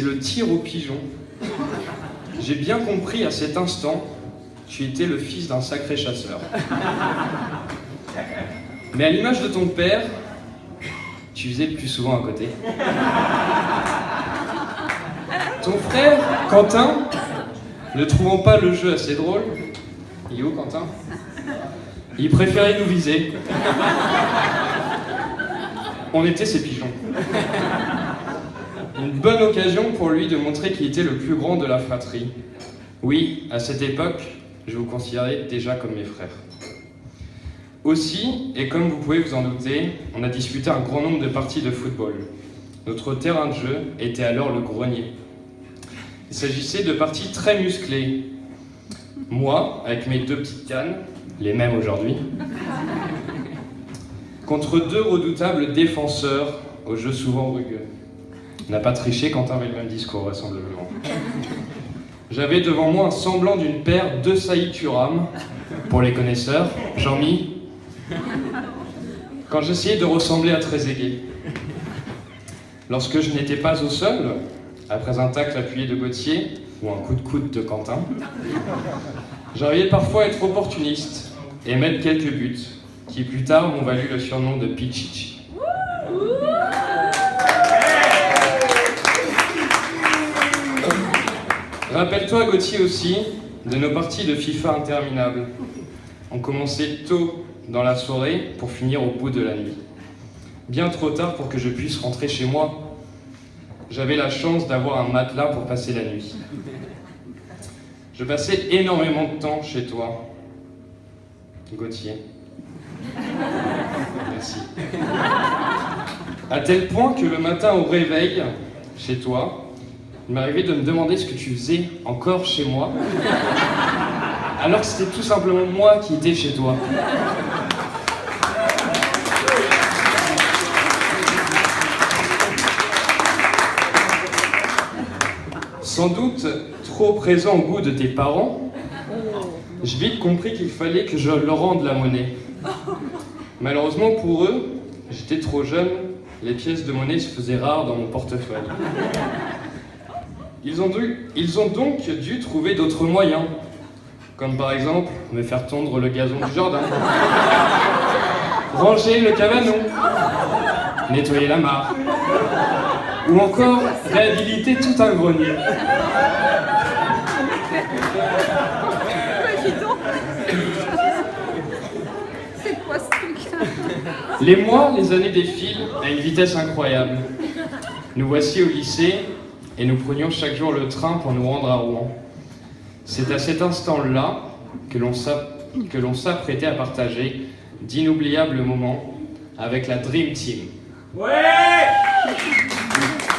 Le tir au pigeon. J'ai bien compris à cet instant, tu étais le fils d'un sacré chasseur. Mais à l'image de ton père, tu faisais le plus souvent à côté. Ton frère, Quentin, ne trouvant pas le jeu assez drôle, il est où Quentin? Il préférait nous viser. On était ses pigeons. Une bonne occasion pour lui de montrer qu'il était le plus grand de la fratrie. Oui, à cette époque, je vous considérais déjà comme mes frères. Aussi, et comme vous pouvez vous en douter, on a disputé un grand nombre de parties de football. Notre terrain de jeu était alors le grenier. Il s'agissait de parties très musclées. Moi, avec mes 2 petites cannes, les mêmes aujourd'hui, contre 2 redoutables défenseurs au jeu souvent rugueux. On n'a pas triché quand on avait le même discours, vraisemblablement. J'avais devant moi un semblant d'une paire de Saïd Turam, pour les connaisseurs, Jean-Mi, quand j'essayais de ressembler à Trezeguet. Lorsque je n'étais pas au sol, après un tacle appuyé de Gauthier, ou un coup de coude de Quentin, j'arrivais parfois à être opportuniste et mettre quelques buts, qui plus tard m'ont valu le surnom de Pichichi. Rappelle-toi, Gauthier, aussi, de nos parties de FIFA interminables. On commençait tôt dans la soirée pour finir au bout de la nuit. Bien trop tard pour que je puisse rentrer chez moi. J'avais la chance d'avoir un matelas pour passer la nuit. Je passais énormément de temps chez toi, Gauthier. Merci. À tel point que le matin au réveil, chez toi, il m'arrivait de me demander ce que tu faisais encore chez moi, alors que c'était tout simplement moi qui étais chez toi. Sans doute trop présent au goût de tes parents, j'ai vite compris qu'il fallait que je leur rende la monnaie. Malheureusement pour eux, j'étais trop jeune, les pièces de monnaie se faisaient rares dans mon portefeuille. Ils ont donc dû trouver d'autres moyens, comme par exemple me faire tondre le gazon du jardin, ranger le cabanon, nettoyer la mare, ou encore réhabiliter tout un grenier. C'est quoi ce truc? Les mois, les années défilent à une vitesse incroyable. Nous voici au lycée et nous prenions chaque jour le train pour nous rendre à Rouen. C'est à cet instant-là que l'on s'apprêtait à partager d'inoubliables moments avec la Dream Team. Ouais!